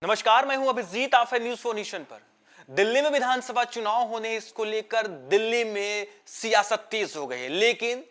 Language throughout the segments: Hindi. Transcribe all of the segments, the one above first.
नमस्कार, मैं हूं अभिजीत। आप है न्यूज़ 4 नेशन पर। दिल्ली में विधानसभा चुनाव होने इसको लेकर दिल्ली में सियासत तेज हो गई है, लेकिन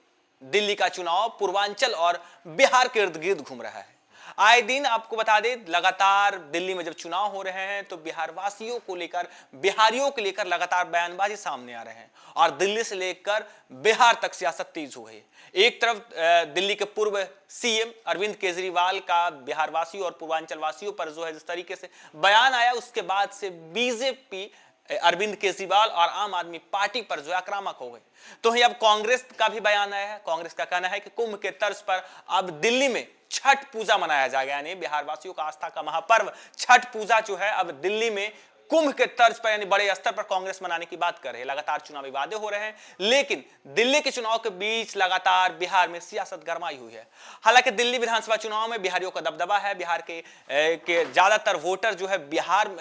दिल्ली का चुनाव पूर्वांचल और बिहार के इर्द गिर्द घूम रहा है। आए दिन आपको बता दें, लगातार दिल्ली में जब चुनाव हो रहे हैं तो बिहार वासियों को लेकर, बिहारियों को लेकर लगातार बयानबाजी सामने आ रहे हैं और दिल्ली से लेकर बिहार तक सियासत तेज हो गई है। एक तरफ दिल्ली के पूर्व सीएम अरविंद केजरीवाल का बिहार वासियों और पूर्वांचल वासियों पर जो है जिस तरीके से बयान आया, उसके बाद से बीजेपी अरविंद केजरीवाल और आम आदमी पार्टी पर जो है आक्रामक हो गए। तो ही अब कांग्रेस का भी बयान आया है। कांग्रेस का कहना है कि कुंभ के तर्ज पर अब दिल्ली में छठ पूजा मनाया जाएगा, यानी बिहार वासियों का आस्था का महापर्व छठ पूजा जो है अब दिल्ली में कुंभ के तर्ज पर यानी बड़े स्तर पर कांग्रेस मनाने की बात कर रही है। लगातार चुनावी वादे हो रहे हैं, लेकिन दिल्ली के चुनाव के बीच लगातार बिहार में सियासत गरमाई हुई है। हालांकि दिल्ली विधानसभा चुनाव में बिहारियों का दबदबा है। बिहार के ज्यादातर वोटर जो है बिहार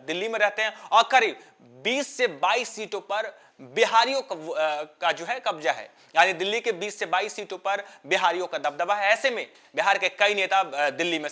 दिल्ली में रहते हैं और करीब 20 से 22 सीटों पर बिहारियों का जो है कब्जा है, यानी दिल्ली के 20 से 22 सीटों पर बिहारियों का दबदबा है। ऐसे में बिहार के कई नेता दिल्ली में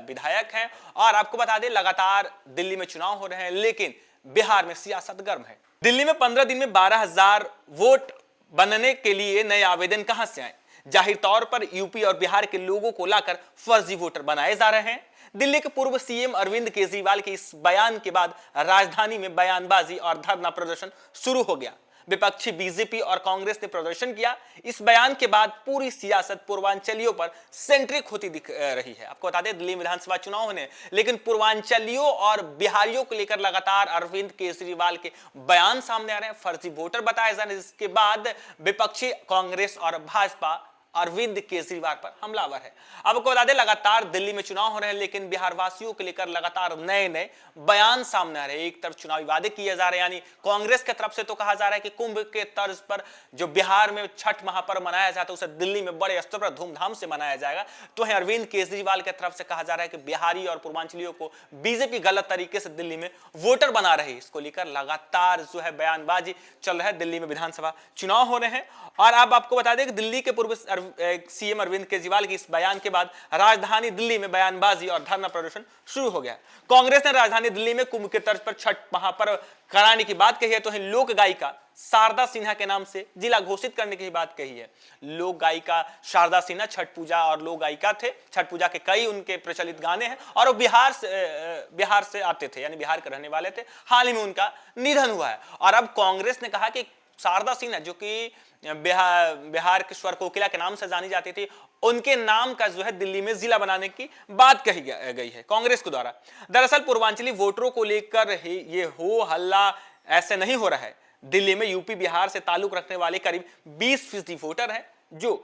विधायक हैं और आपको बता दें लगातार दिल्ली में चुनाव हो रहे हैं, लेकिन बिहार में सियासत गर्म है। दिल्ली में 15 दिन में 12,000 वोट बनने के लिए नए आवेदन कहां से आए? जाहिर तौर पर यूपी और बिहार के लोगों को लाकर फर्जी वोटर बनाए जा रहे हैं। दिल्ली के पूर्व सीएम अरविंद केजरीवाल के इस बयान के बाद राजधानी में बयानबाजी और धरना प्रदर्शन शुरू हो गया। विपक्षी बीजेपी और कांग्रेस ने प्रदर्शन किया। इस बयान के बाद पूरी सियासत पूर्वांचलियों पर सेंट्रिक होती दिख रही है। आपको बता दें दिल्ली विधानसभा चुनाव होने, लेकिन पूर्वांचलियों और बिहारियों को लेकर लगातार अरविंद केजरीवाल के बयान सामने आ रहे हैं, फर्जी वोटर बताए जा रहे हैं, जिसके बाद विपक्षी कांग्रेस और भाजपा अरविंद केजरीवाल पर हमलावर है। आपको बता दें लगातार दिल्ली में चुनाव हो रहे हैं, लेकिन बिहार वासियों को लेकर लगातार नए नए बयान सामने आ रहे हैं। एक तरफ चुनावी वादे किए जा रहे हैं, यानी कांग्रेस की तरफ से तो कहा जा रहा है कि कुंभ के तर्ज पर जो बिहार में छठ महापर्व मनाया जाता है उसे दिल्ली में बड़े स्तर पर धूमधाम से मनाया जाएगा। तो है अरविंद केजरीवाल की तरफ से कहा जा रहा है कि बिहारी और पूर्वांचलियों को बीजेपी गलत तरीके से दिल्ली में वोटर बना रही है। इसको लेकर लगातार जो है बयानबाजी चल रहा है। दिल्ली में विधानसभा चुनाव हो रहे हैं और अब आपको बता दें कि दिल्ली के पूर्व सीएम अरविंद केजरीवाल के इस बयान के बाद राजधानी दिल्ली में बयानबाजी और धरना प्रदर्शन शुरू हो गया। कांग्रेस ने राजधानी दिल्ली में कुंभ के तर्ज पर छठ महापर्व कराने की बात कही है, तो लोक गायिका शारदा सिन्हा के नाम से जिला घोषित करने की बात कही है। लोक गायिका शारदा सिन्हा छठ पूजा और लोक गायिका थे। छठ पूजा के कई उनके प्रचलित गाने हैं और वो बिहार से आते थे, यानी बिहार के रहने वाले थे। हाल ही में उनका निधन हुआ है और अब कांग्रेस ने कहा कि शारदा सिन्हा जो कि बिहार के स्वर कोकिला के नाम से जानी जाती थी, उनके नाम का जो है दिल्ली में जिला बनाने की बात कही गई है कांग्रेस के द्वारा। दरअसल पूर्वांचली वोटरों को लेकर ये हो हल्ला ऐसे नहीं हो रहा है। दिल्ली में यूपी बिहार से ताल्लुक रखने वाले करीब 20% वोटर हैं, जो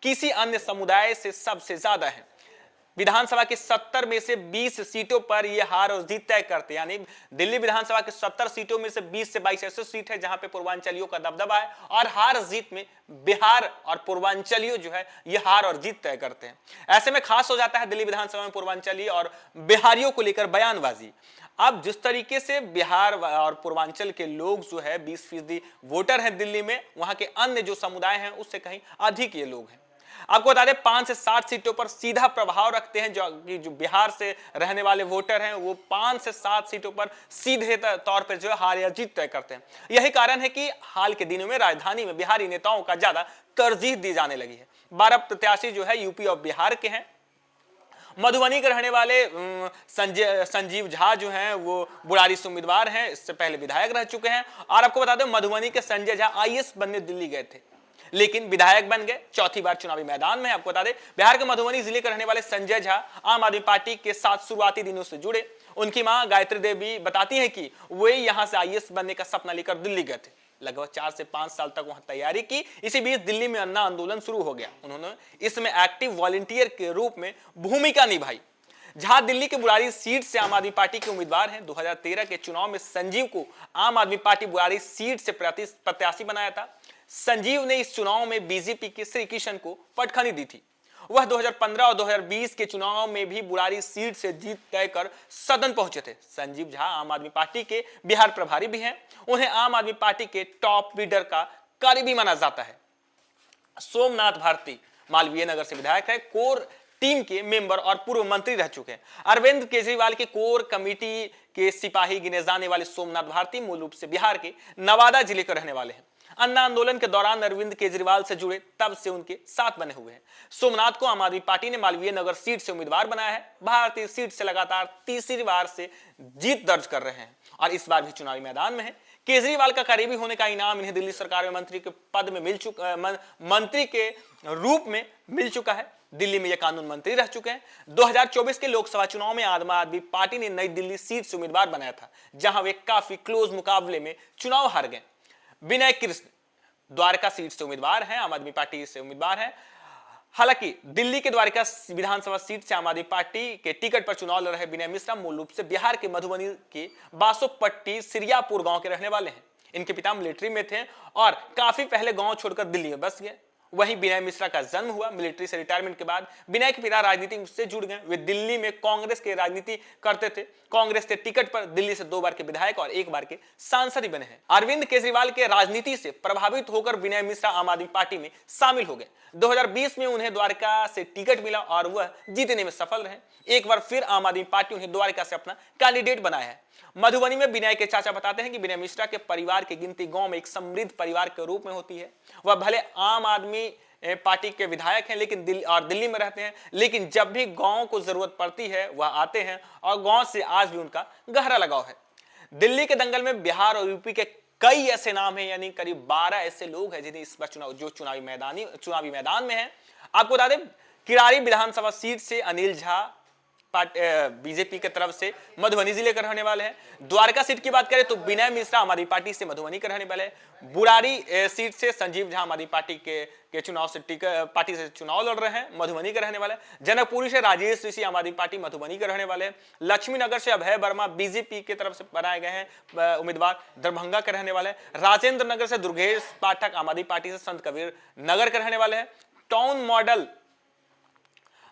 किसी अन्य समुदाय से सबसे ज्यादा है। विधानसभा की 70 में से 20 सीटों पर यह हार और जीत तय करते हैं, यानी दिल्ली विधानसभा की 70 सीटों में से 20 से 22 ऐसे सीट है जहां पे पूर्वांचलियों का दबदबा है और हार जीत में बिहार और पूर्वांचलियों जो है यह हार और जीत तय करते हैं। ऐसे में खास हो जाता है दिल्ली विधानसभा में पूर्वांचली और बिहारियों को लेकर बयानबाजी। अब जिस तरीके से बिहार और पूर्वांचल के लोग जो है 20% वोटर हैं दिल्ली में, वहां के अन्य जो समुदाय हैं उससे कहीं अधिक ये लोग हैं। आपको बता दें 5 से 7 सीटों पर सीधा प्रभाव रखते हैं। जो बिहार से रहने वाले वोटर हैं वो 5 से 7 सीटों पर सीधे तौर पर जो है हार या जीत तय करते हैं। यही कारण है कि हाल के दिनों में राजधानी में बिहारी नेताओं का ज्यादा तरजीह दी जाने लगी है। 12 प्रत्याशी जो है यूपी और बिहार के हैं। मधुबनी के रहने वाले संजीव झा जो हैं वो बुरारी से उम्मीदवार हैं, इससे पहले विधायक रह चुके हैं। और आपको बता दें मधुबनी के संजय झा आईएएस बनने दिल्ली गए थे, लेकिन विधायक बन गए, चौथी बार चुनावी मैदान में। आपको बता दें बिहार के मधुबनी जिले के रहने वाले संजय झा आम आदमी पार्टी के साथ शुरुआती दिनों से जुड़े। उनकी मां गायत्री देवी बताती हैं कि वे यहां से आईएएस बनने का सपना लेकर दिल्ली गए थे। लगभग 4 से 5 साल तक वहां तैयारी की। इसी बीच दिल्ली में अन्ना आंदोलन शुरू हो गया। उन्होंने इसमें एक्टिव वॉलंटियर के रूप में भूमिका निभाई। जहां दिल्ली के बुरारी सीट से आम आदमी पार्टी के उम्मीदवार हैं। 2013 के चुनाव में संजीव को आम आदमी पार्टी बुरारी सीट से प्रत्याशी बनाया था। संजीव ने इस चुनाव में बीजेपी के श्री किशन को पटखनी दी थी। वह 2015 और 2020 के चुनाव में भी बुरारी सीट से जीत तय कर सदन पहुंचे थे। संजीव झा आम आदमी पार्टी के बिहार प्रभारी भी हैं। उन्हें आम आदमी पार्टी के टॉप लीडर का करीबी माना जाता है। सोमनाथ भारती मालवीय नगर से विधायक है। कोर टीम के मेंबर और पूर्व मंत्री रह चुके हैं। अरविंद केजरीवाल के कोर कमेटी के सिपाही गिने जाने वाले सोमनाथ भारती मूल रूप से बिहार के नवादा जिले के रहने वाले हैं। अन्ना आंदोलन के दौरान अरविंद केजरीवाल से जुड़े तब से उनके साथ बने हुए हैं। सोमनाथ को आम आदमी पार्टी ने मालवीय नगर सीट से उम्मीदवार बनाया है। भारतीय सीट से लगातार तीसरी बार से जीत दर्ज कर रहे हैं और इस बार भी चुनावी मैदान में है। केजरीवाल का करीबी होने का इनाम इन्हें दिल्ली सरकार में मंत्री के पद में मंत्री के रूप में मिल चुका है। दिल्ली में यह कानून मंत्री रह चुके हैं। 2024 के लोकसभा चुनाव में आम आदमी पार्टी ने नई दिल्ली सीट से उम्मीदवार बनाया था, जहां वे काफी क्लोज मुकाबले में चुनाव हार गए। विनय कृष्ण द्वारका सीट से उम्मीदवार हैं, आम आदमी पार्टी से उम्मीदवार हैं। हालांकि दिल्ली के द्वारका विधानसभा सीट से आम आदमी पार्टी के टिकट पर चुनाव लड़ रहे विनय मिश्रा मूल रूप से बिहार के मधुबनी के बासोपट्टी सिरियापुर गांव के रहने वाले हैं। इनके पिता मिलिट्री में थे और काफी पहले गांव छोड़कर दिल्ली में बस गए। वहीं विनय मिश्रा का जन्म हुआ मिलिट्री से रिटायरमेंट के बाद। विनय के पिता राजनीति से जुड़ गए। वे दिल्ली में कांग्रेस के राजनीति करते थे। कांग्रेस के टिकट पर दिल्ली से 2 बार के विधायक और 1 बार के सांसद ही बने हैं। अरविंद केजरीवाल के राजनीति से प्रभावित होकर विनय मिश्रा आम आदमी पार्टी में शामिल हो गए। 2020 में उन्हें द्वारका से टिकट मिला और वह जीतने में सफल रहे। एक बार फिर आम आदमी पार्टी उन्हें द्वारका से अपना कैंडिडेट बनाया है। मधुबनी में विनय के चाचा बताते हैं कि विनय मिश्रा के परिवार की गिनती गांव में एक समृद्ध परिवार के रूप में होती है। वह भले आम आदमी पार्टी के विधायक हैं लेकिन दिल्ली में रहते हैं, लेकिन जब भी गांव को जरूरत पड़ती है वह आते हैं और गांव से आज भी उनका गहरा लगाव है। दिल्ली के दंगल में बिहार और यूपी के कई ऐसे नाम हैं, यानी करीब 12 ऐसे लोग हैं जिन्हें इस बार चुनावी मैदान में है। आपको बता दें, किरारी विधानसभा सीट से अनिल झा बीजेपी की तरफ से मधुबनी जिले के रहने वाले हैं। द्वारका सीट की बात करें तो विनय मिश्रा आम आदमी पार्टी से मधुबनी के रहने वाले हैं। बुरारी सीट से संजीव झा आम आदमी पार्टी के चुनाव से पार्टी से चुनाव लड़ रहे हैं, मधुबनी के रहने वाले हैं। जनकपुरी से राजेश ऋषि आम आदमी पार्टी मधुबनी के रहने वाले हैं। लक्ष्मी नगर से अभय वर्मा बीजेपी की तरफ से बनाए गए हैं उम्मीदवार, दरभंगा के रहने वाले हैं। राजेंद्र नगर से दुर्गेश पाठक आम आदमी पार्टी से संत कबीर नगर के रहने वाले हैं। टाउन मॉडल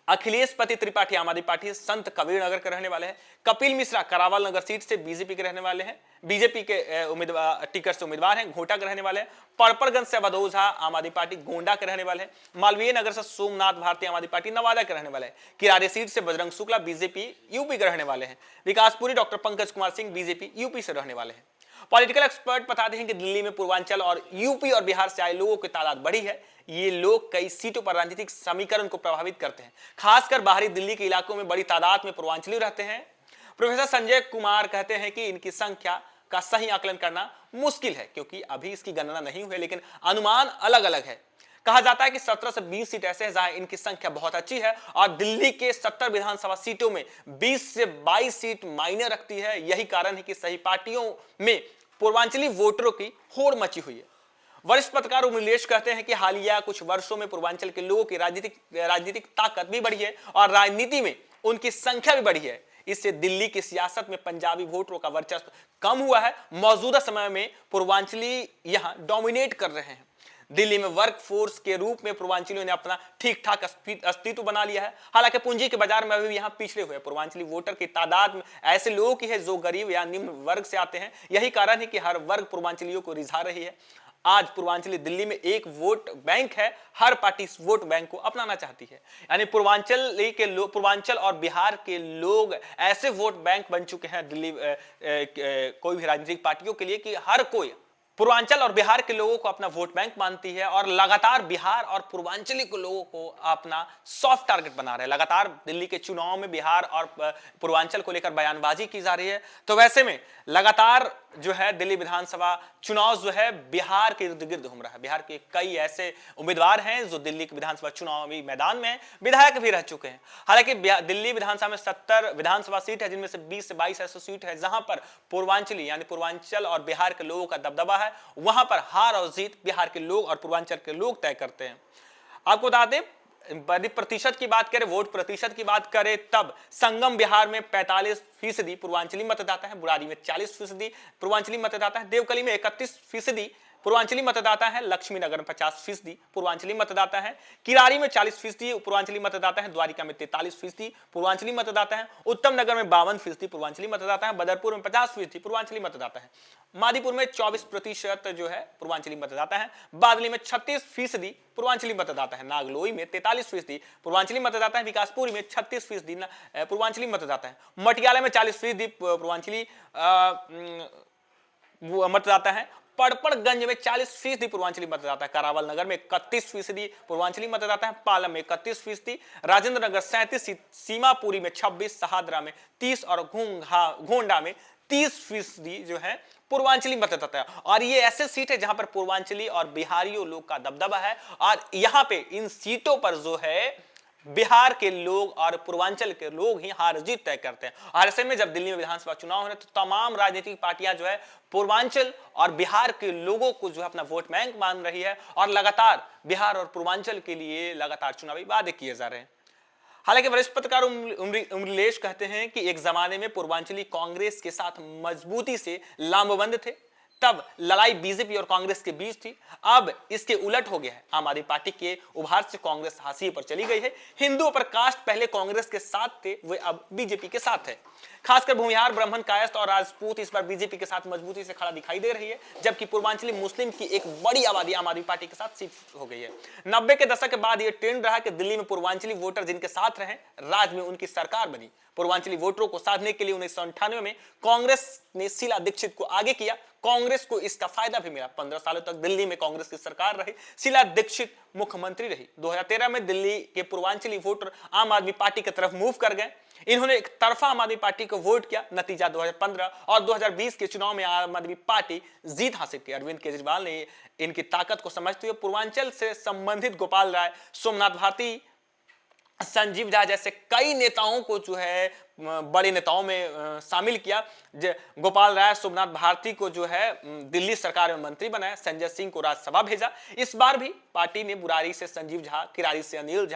अखिलेश पति त्रिपाठी आम आदमी पार्टी से संत कबीर नगर के रहने वाले हैं। कपिल मिश्रा करावल नगर सीट से बीजेपी के रहने वाले हैं, बीजेपी के उम्मीदवार टिकट से उम्मीदवार हैं, घोटा के रहने वाले हैं। परपरगंज से अवधोज झा आम आदमी पार्टी गोंडा के रहने वाले हैं। मालवीय नगर से सोमनाथ भारती आम आदमी पार्टी नवादा के रहने वाले हैं। किरारी सीट से बजरंग शुक्ला बीजेपी यूपी के रहने वाले हैं। Vikaspuri doctor Pankaj Kumar Singh BJP UP से रहने वाले हैं। पॉलिटिकल एक्सपर्ट बताते हैं कि दिल्ली में पूर्वांचल और यूपी और बिहार से आए लोगों की तादाद बढ़ी है। ये लोग कई सीटों पर राजनीतिक समीकरण को प्रभावित करते हैं। खासकर बाहरी दिल्ली के इलाकों में बड़ी तादाद में पूर्वांचली रहते हैं। प्रोफेसर संजय कुमार कहते हैं कि इनकी संख्या का सही आकलन करना मुश्किल है, क्योंकि अभी इसकी गणना नहीं हुई है, लेकिन अनुमान अलग अलग है। कहा जाता है कि 17 से 20 सीट ऐसे हैं जहां इनकी संख्या बहुत अच्छी है और दिल्ली के 70 विधानसभा सीटों में 20 से 22 सीट मायने रखती है। यही कारण है कि सही पार्टियों में पूर्वांचली वोटरों की होड़ मची हुई है। वरिष्ठ पत्रकार उमिलेश कहते हैं कि हालिया कुछ वर्षों में पूर्वांचल के लोगों की राजनीतिक ताकत भी बढ़ी है और राजनीति में उनकी संख्या भी बढ़ी है। इससे दिल्ली की सियासत में पंजाबी वोटरों का वर्चस्व कम हुआ है। मौजूदा समय में पूर्वांचली यहां डोमिनेट कर रहे हैं। दिल्ली में वर्क फोर्स के रूप में पूर्वांचलियों ने अपना ठीक ठाक अस्तित्व बना लिया है। हालांकि पूंजी के बाजार में अभी यहां पिछड़े हुए पूर्वांचली वोटर की तादाद में ऐसे लोगों की है जो गरीब या निम्न वर्ग से आते हैं। यही कारण है कि हर वर्ग पूर्वांचलियों को रिझा रही है। आज पूर्वांचली दिल्ली में एक वोट बैंक है, हर पार्टी इस वोट बैंक को अपनाना चाहती है। यानी पूर्वांचल और बिहार के लोग ऐसे वोट बैंक बन चुके हैं दिल्ली कोई भी राजनीतिक पार्टियों के लिए कि हर कोई पूर्वांचल और बिहार के लोगों को अपना वोट बैंक मानती है और लगातार बिहार और पूर्वांचली के लोगों को अपना सॉफ्ट टारगेट बना रहे हैं। लगातार दिल्ली के चुनाव में बिहार और पूर्वांचल को लेकर बयानबाजी की जा रही है। तो वैसे में लगातार जो है दिल्ली विधानसभा चुनाव जो है बिहार के इर्द गिर्द घूम रहा है। बिहार के कई ऐसे उम्मीदवार हैं जो दिल्ली के विधानसभा चुनावी मैदान में विधायक भी रह चुके हैं। हालांकि दिल्ली विधानसभा में 70 विधानसभा सीट है, जिनमें से 20 से 22 ऐसी सीट है जहां पर पूर्वांचली यानी पूर्वांचल और बिहार के लोगों का दबदबा है। वहां पर हार और जीत बिहार के लोग और पूर्वांचल के लोग तय करते हैं। आपको बता दें, यदि प्रतिशत की बात करें, वोट प्रतिशत की बात करें, तब संगम बिहार में 45% पूर्वांचली मतदाता है, बुरारी में 40% पूर्वांचली मतदाता है, देवकली में 31% पूर्वांचली मतदाता है। लक्ष्मी नगर में 50% पूर्वांचली मतदाता है। किरारी में 40% पूर्वांचली मतदाता है। द्वारिका में 43% पूर्वांचली मतदाता है। उत्तम नगर में 52% पूर्वांचली मतदाता है। बदरपुर में 50% पूर्वांचली मतदाता है। मादीपुर में 24% जो है पूर्वांचली मतदाता है। बादली में 36% पूर्वांचली मतदाता है। नागलोई में 43% पूर्वांचली मतदाता है। विकासपुरी में 36% पूर्वांचली मतदाता है। मटियाला में 40% पूर्वांचली मतदाता है। पड़पड़गंज में 40% पूर्वांचली मतदाता है। करावल नगर में 31% पूर्वांचली मतदाता है। पालम में 31%, राजेंद्र नगर 37%, सीमापुरी में 26%, सहादरा में 30% और घोंडा में 30% जो है पूर्वांचली मतदाता है। और ये ऐसे सीट है जहां पर पूर्वांचली और बिहारियों लोग का दबदबा है और यहां पे इन सीटों पर जो है बिहार के लोग और पूर्वांचल के लोग ही हार जीत तय करते हैं। और ऐसे में जब दिल्ली में विधानसभा चुनाव हो रहे तो तमाम राजनीतिक पार्टियां जो है पूर्वांचल और बिहार के लोगों को जो है अपना वोट बैंक मान रही है और लगातार बिहार और पूर्वांचल के लिए लगातार चुनावी वादे किए जा रहे हैं। हालांकि वरिष्ठ पत्रकार उमरिलेश कहते हैं कि एक जमाने में पूर्वांचली कांग्रेस के साथ मजबूती से लामबंद थे, तब लड़ाई बीजेपी और कांग्रेस के बीच थी। अब इसके उलट हो गया है। आम आदमी पार्टी के उभार से कांग्रेस हाशिए पर चली गई है। हिंदुओं पर कास्ट पहले कांग्रेस के साथ थे, वे अब बीजेपी के साथ है। खासकर भूमिहार, ब्राह्मण, कायस्थ और राजपूत इस बार बीजेपी के साथ मजबूती से खड़ा दिखाई दे रही है, जबकि पूर्वांचली मुस्लिम की एक बड़ी आबादी आम आदमी पार्टी के साथ शिफ्ट हो गई है। 90 के दशक के बाद यह ट्रेंड रहा कि दिल्ली में पूर्वांचली वोटर जिनके साथ रहे, राज्य में उनकी सरकार बनी। पूर्वांचली वोटरों को साधने के लिए 1998 में कांग्रेस ने शीला दीक्षित को आगे किया। कांग्रेस को इसका फायदा भी मिला। 15 सालों तक दिल्ली में कांग्रेस की सरकार रही, शीला दीक्षित मुख्यमंत्री रही। 2013 में दिल्ली के पूर्वांचली वोटर आम आदमी पार्टी की तरफ मूव कर गए। इन्होंने एक तरफा आम आदमी पार्टी को वोट किया। नतीजा 2015 और 2020 के चुनाव में आम आदमी पार्टी जीत हासिल की। अरविंद केजरीवाल ने इनकी ताकत को समझते हुए पूर्वांचल से संबंधित गोपाल राय, सोमनाथ भारती, संजीव झा जैसे कई नेताओं को जो है बड़े नेताओं में शामिल किया। गोपाल राय, सोमनाथ भारती को जो है दिल्ली सरकार में मंत्री बनाया। संजय सिंह को राज्यसभा भेजा। इस बार भी पार्टी ने बुरारी से संजीव झा, किरारी से अनिल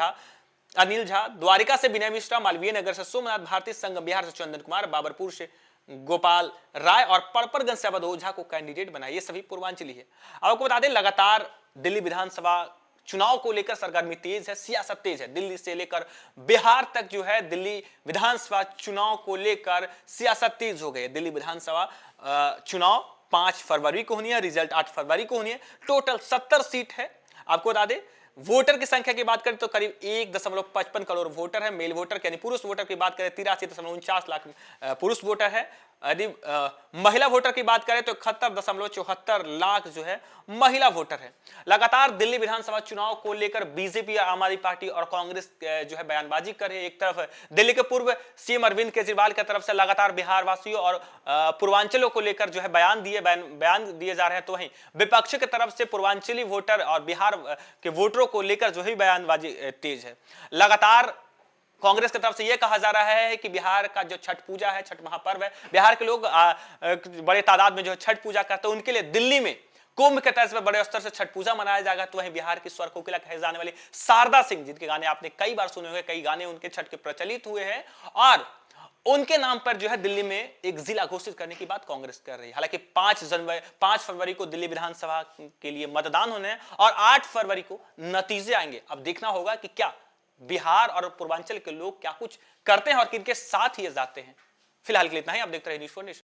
झा, द्वारिका से विनय मिश्रा, मालवीय नगर से सोमनाथ भारती, संघ बिहार से चंदन कुमार, बाबरपुर से गोपाल राय और पड़पड़गंज से अवध ओझा को कैंडिडेट बनाया। ये सभी पूर्वांचली है। आपको बता दें, लगातार दिल्ली विधानसभा चुनाव को लेकर सरगर्मी तेज है, सियासत तेज है। दिल्ली से लेकर बिहार तक जो है दिल्ली विधानसभा चुनाव को लेकर सियासत तेज हो गई है। दिल्ली विधानसभा चुनाव 5 फरवरी को होनी है, रिजल्ट 8 फरवरी को होनी है। टोटल 70 सीट है। आपको बता दें, वोटर की संख्या की बात करें तो करीब 1.55 करोड़ वोटर है। मेल वोटर यानी पुरुष वोटर की बात करें 83.49 लाख पुरुष वोटर है। यदि महिला वोटर की बात करें तो 71.74 लाख जो है महिला वोटर है। लगातार दिल्ली विधानसभा चुनाव को लेकर बीजेपी, आम आदमी पार्टी और कांग्रेस जो है बयानबाजी कर रही है। एक तरफ दिल्ली के पूर्व सीएम अरविंद केजरीवाल की तरफ से लगातार बिहार वासियों और पूर्वांचलों को लेकर जो है बयान दिए जा रहे हैं, तो वहीं विपक्ष की तरफ से पूर्वांचली वोटर और बिहार के वोटरों को लेकर जो है बयानबाजी तेज है। लगातार कांग्रेस की तरफ से यह कहा जा रहा है कि बिहार का जो छठ पूजा है, छठ महापर्व है, बिहार के लोग बड़े तादाद में जो है छठ पूजा करते हैं। उनके लिए दिल्ली में कुंभ के तर्ज पर बड़े स्तर से छठ पूजा मनाया जाएगा। तो वहीं बिहार की स्वर कोकिला कहे जाने वाली शारदा सिंह, जिनके गाने आपने कई बार सुने होंगे, कई गाने उनके छठ के प्रचलित हुए हैं और उनके नाम पर जो है दिल्ली में एक जिला घोषित करने की बात कांग्रेस कर रही है। हालांकि 5 फरवरी को दिल्ली विधानसभा के लिए मतदान होने हैं और 8 फरवरी को नतीजे आएंगे। अब देखना होगा कि क्या बिहार और पूर्वांचल के लोग क्या कुछ करते हैं और किनके साथ ये जाते हैं। फिलहाल के लिए इतना ही। आप देखते रहिए न्यूज़4 नेशन।